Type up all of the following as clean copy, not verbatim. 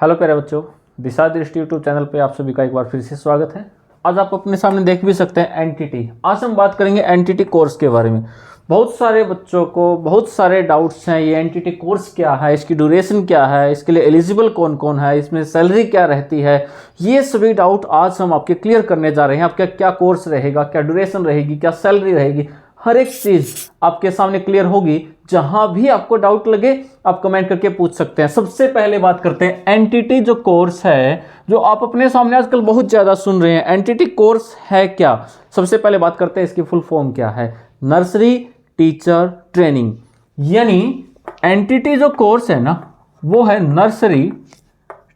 Hello प्यारे बच्चों, दिशा दृष्टि यूट्यूब चैनल पे आप सभी का एक बार फिर से स्वागत है। आज आप अपने सामने देख भी सकते हैं एनटीटी। आज हम बात करेंगे एनटीटी कोर्स के बारे में। बहुत सारे बच्चों को बहुत सारे डाउट्स हैं, ये एनटीटी कोर्स क्या है, इसकी ड्यूरेशन क्या है, इसके लिए एलिजिबल कौन कौन है, इसमें सैलरी क्या रहती है, ये सभी डाउट आज हम आपके क्लियर करने जा रहे हैं। आपका क्या कोर्स रहेगा, क्या ड्यूरेशन रहेगी, क्या सैलरी रहेगी, हर एक चीज़ आपके सामने क्लियर होगी। जहां भी आपको डाउट लगे आप कमेंट करके पूछ सकते हैं। सबसे पहले बात करते हैं एनटीटी जो कोर्स है, जो आप अपने सामने आजकल बहुत ज़्यादा सुन रहे हैं। एनटीटी कोर्स है क्या? सबसे पहले बात करते हैं इसकी फुल फॉर्म क्या है। नर्सरी टीचर ट्रेनिंग, यानी एनटीटी जो कोर्स है ना, वो है नर्सरी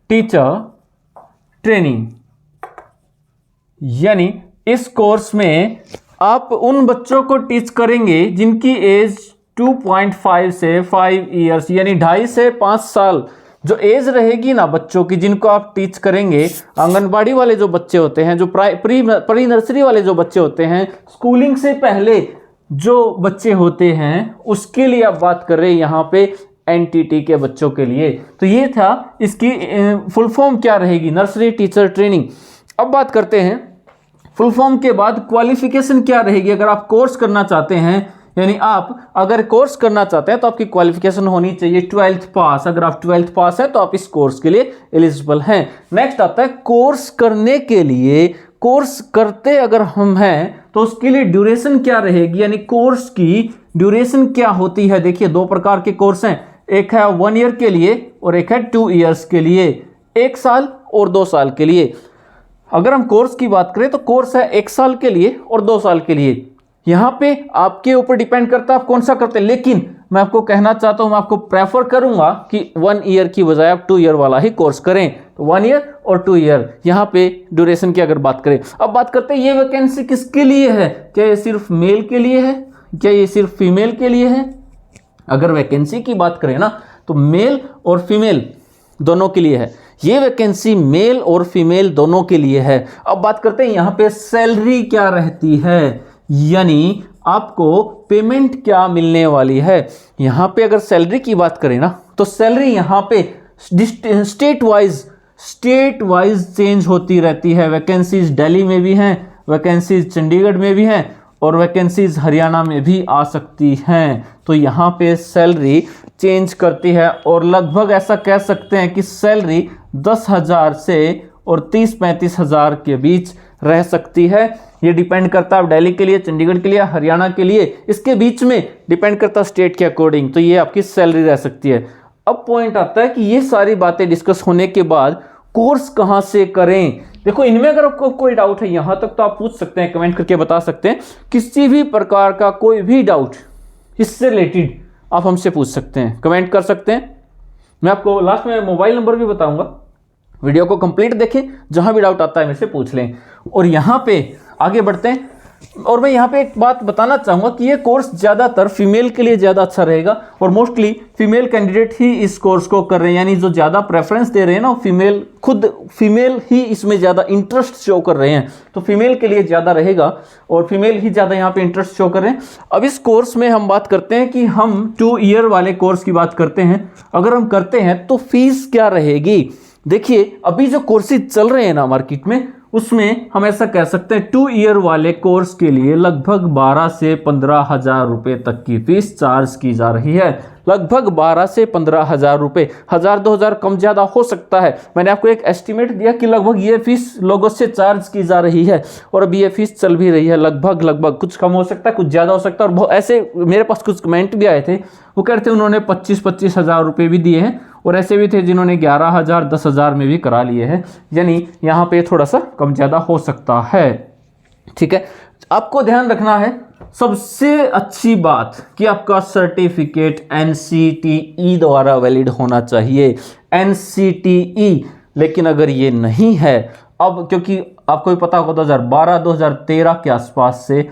टीचर ट्रेनिंग। यानी इस कोर्स में आप उन बच्चों को टीच करेंगे जिनकी एज 2.5 से 5 ईयर्स, यानी 2.5 से 5 साल जो एज रहेगी ना बच्चों की, जिनको आप टीच करेंगे। आंगनबाड़ी वाले जो बच्चे होते हैं, जो प्री नर्सरी वाले जो बच्चे होते हैं, स्कूलिंग से पहले जो बच्चे होते हैं, उसके लिए आप बात कर रहे हैं यहाँ पे एनटीटी के बच्चों के लिए। तो ये था इसकी फुल फॉर्म क्या रहेगी, नर्सरी टीचर ट्रेनिंग। अब बात करते हैं फुल फॉर्म के बाद क्वालिफिकेशन क्या रहेगी। अगर आप कोर्स करना चाहते हैं, यानी आप अगर कोर्स करना चाहते हैं तो आपकी क्वालिफिकेशन होनी चाहिए 12th पास। अगर आप 12th पास है तो आप इस कोर्स के लिए एलिजिबल हैं। नेक्स्ट आता है कोर्स करने के लिए, कोर्स करते अगर हम हैं तो उसके लिए ड्यूरेशन क्या रहेगी, यानी कोर्स की ड्यूरेशन क्या होती है। देखिए, दो प्रकार के कोर्स हैं, एक है 1 ईयर के लिए और एक है 2 ईयर्स के लिए, 1 साल और 2 साल के लिए। अगर हम कोर्स की बात करें तो कोर्स है 1 साल के लिए और 2 साल के लिए। यहाँ पे आपके ऊपर डिपेंड करता है आप कौन सा करते हैं, लेकिन मैं आपको कहना चाहता हूँ, मैं आपको प्रेफर करूंगा कि 1 ईयर की बजाय आप 2 ईयर वाला ही कोर्स करें। तो 1 ईयर और 2 ईयर यहाँ पे ड्यूरेशन की अगर बात करें। अब बात करते हैं ये वैकेंसी किसके लिए है, क्या ये सिर्फ मेल के लिए है, क्या ये सिर्फ फीमेल के लिए है। अगर वैकेंसी की बात करें ना तो मेल और फीमेल दोनों के लिए है। ये वैकेंसी मेल और फीमेल दोनों के लिए है। अब बात करते हैं यहाँ पे सैलरी क्या रहती है, यानी आपको पेमेंट क्या मिलने वाली है। यहाँ पे अगर सैलरी की बात करें ना तो सैलरी यहाँ पे स्टेट वाइज चेंज होती रहती है। वैकेंसीज दिल्ली में भी हैं, वैकेंसीज चंडीगढ़ में भी हैं और वैकेंसीज हरियाणा में भी आ सकती हैं। तो यहाँ पे सैलरी चेंज करती है और लगभग ऐसा कह सकते हैं कि सैलरी 10,000 से और 30-35 हज़ार के बीच रह सकती है। ये डिपेंड करता है दिल्ली के लिए, चंडीगढ़ के लिए, हरियाणा के लिए, इसके बीच में डिपेंड करता है स्टेट के अकॉर्डिंग। तो ये आपकी सैलरी रह सकती है। अब पॉइंट आता है कि ये सारी बातें डिस्कस होने के बाद कोर्स कहाँ से करें। देखो, इनमें अगर आपको कोई डाउट है यहाँ तक तो आप पूछ सकते हैं, कमेंट करके बता सकते हैं। किसी भी प्रकार का कोई भी डाउट इससे रिलेटेड आप हमसे पूछ सकते हैं, कमेंट कर सकते हैं। मैं आपको लास्ट में मोबाइल नंबर भी बताऊंगा, वीडियो को कंप्लीट देखें, जहां भी डाउट आता है मेरे से पूछ लें। और यहाँ पे आगे बढ़ते हैं। और मैं यहाँ पे एक बात बताना चाहूँगा कि ये कोर्स ज़्यादातर फीमेल के लिए ज़्यादा अच्छा रहेगा और मोस्टली फीमेल कैंडिडेट ही इस कोर्स को कर रहे हैं, यानी जो ज़्यादा प्रेफरेंस दे रहे हैं ना, फीमेल खुद फीमेल ही इसमें ज़्यादा इंटरेस्ट शो कर रहे हैं। तो फीमेल के लिए ज़्यादा रहेगा और फीमेल ही ज़्यादा यहाँ पे इंटरेस्ट शो कर रहे हैं। अब इस कोर्स में हम बात करते हैं कि हम 2 ईयर वाले कोर्स की बात करते हैं। अगर हम करते हैं तो फीस क्या रहेगी। देखिए, अभी जो कोर्सेज चल रहे हैं ना मार्केट में, उसमें हम ऐसा कह सकते हैं 2 ईयर वाले कोर्स के लिए लगभग 12 से 15 हज़ार रुपये तक की फीस चार्ज की जा रही है। लगभग 12 से 15 हज़ार रुपये, 1,000-2,000 कम ज़्यादा हो सकता है। मैंने आपको एक एस्टिमेट दिया कि लगभग ये फीस लोगों से चार्ज की जा रही है और अभी ये फीस चल भी रही है। लगभग कुछ कम हो सकता है, कुछ ज़्यादा हो सकता है। और ऐसे मेरे पास कुछ कमेंट भी आए थे, वो कहते हैं उन्होंने 25-25 हज़ार रुपये भी दिए हैं और ऐसे भी थे जिन्होंने 11,000 10,000 में भी करा लिए हैं। यानी यहाँ पे थोड़ा सा कम ज़्यादा हो सकता है। ठीक है, आपको ध्यान रखना है सबसे अच्छी बात कि आपका सर्टिफिकेट NCTE द्वारा वैलिड होना चाहिए, NCTE। लेकिन अगर ये नहीं है, अब क्योंकि आपको भी पता होगा 2012-2013 के आसपास से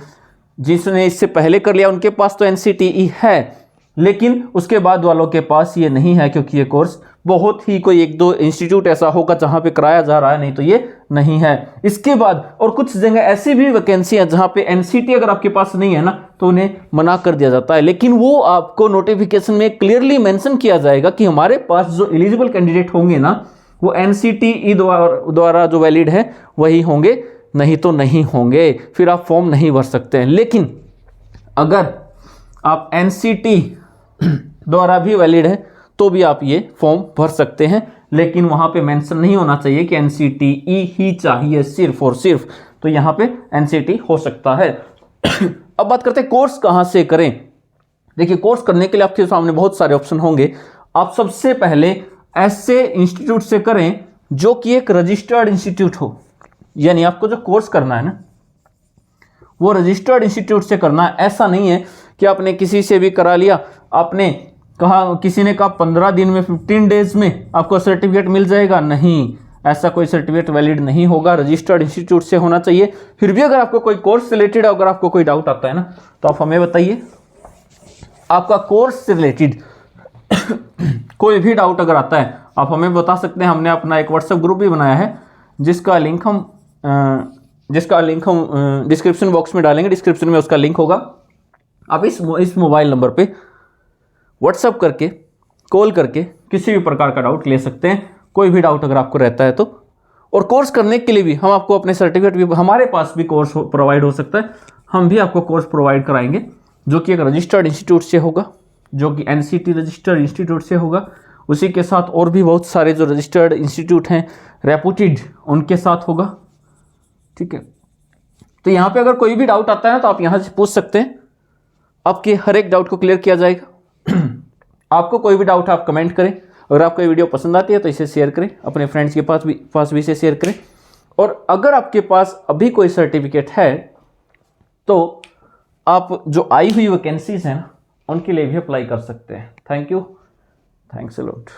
जिसने इससे पहले कर लिया उनके पास तो NCTE है, लेकिन उसके बाद वालों के पास ये नहीं है, क्योंकि ये कोर्स बहुत ही कोई 1-2 इंस्टीट्यूट ऐसा होगा जहां पे कराया जा रहा है, नहीं तो ये नहीं है। इसके बाद और कुछ जगह ऐसी भी वैकेंसी है जहां पे NCT अगर आपके पास नहीं है ना तो उन्हें मना कर दिया जाता है, लेकिन वो आपको नोटिफिकेशन में क्लियरली मेंशन किया जाएगा कि हमारे पास जो एलिजिबल कैंडिडेट होंगे ना वो NCTE द्वारा जो वैलिड है वही होंगे, नहीं तो नहीं होंगे, फिर आप फॉर्म नहीं भर सकते हैं। लेकिन अगर आप NCT द्वारा भी वैलिड है तो भी आप ये फॉर्म भर सकते हैं, लेकिन वहां पे मेंशन नहीं होना चाहिए कि NCTE ही चाहिए सिर्फ और सिर्फ, तो यहाँ पे NCT हो सकता है। अब बात करते हैं कोर्स कहाँ से करें। देखिए, कोर्स करने के लिए आपके सामने बहुत सारे ऑप्शन होंगे। आप सबसे पहले ऐसे इंस्टीट्यूट से करें जो कि एक रजिस्टर्ड इंस्टीट्यूट हो, यानी आपको जो कोर्स करना है ना वो रजिस्टर्ड इंस्टीट्यूट से करना है। ऐसा नहीं है कि आपने किसी से भी करा लिया, आपने कहा, किसी ने कहा 15 दिन में 15 डेज में आपको सर्टिफिकेट मिल जाएगा, नहीं, ऐसा कोई सर्टिफिकेट वैलिड नहीं होगा, रजिस्टर्ड इंस्टीट्यूट से होना चाहिए। फिर भी अगर आपको कोई कोर्स से रिलेटेड अगर आपको कोई डाउट आता है ना तो आप हमें बताइए। आपका कोर्स से रिलेटेड कोई भी डाउट अगर आता है आप हमें बता सकते हैं। हमने अपना एक व्हाट्सएप ग्रुप भी बनाया है जिसका लिंक हम डिस्क्रिप्शन बॉक्स में डालेंगे, डिस्क्रिप्शन में उसका लिंक होगा। आप इस मोबाइल नंबर पे व्हाट्सएप करके, कॉल करके किसी भी प्रकार का डाउट ले सकते हैं, कोई भी डाउट अगर आपको रहता है तो। और कोर्स करने के लिए भी हम आपको अपने सर्टिफिकेट भी, हमारे पास भी कोर्स प्रोवाइड हो सकता है, हम भी आपको कोर्स प्रोवाइड कराएंगे जो कि एक रजिस्टर्ड इंस्टीट्यूट से होगा, जो कि NCT रजिस्टर्ड इंस्टीट्यूट से होगा। उसी के साथ और भी बहुत सारे जो रजिस्टर्ड इंस्टीट्यूट हैं रेपुटेड, उनके साथ होगा। ठीक है, तो यहाँ पे अगर कोई भी डाउट आता है ना तो आप यहाँ से पूछ सकते हैं, आपके हर एक डाउट को क्लियर किया जाएगा। आपको कोई भी डाउट आप कमेंट करें, अगर आपको ये वीडियो पसंद आती है तो इसे शेयर करें, अपने फ्रेंड्स के पास भी इसे शेयर करें। और अगर आपके पास अभी कोई सर्टिफिकेट है तो आप जो आई हुई वैकेंसीज हैं ना उनके लिए भी अप्लाई कर सकते हैं। Thank you, thanks a lot.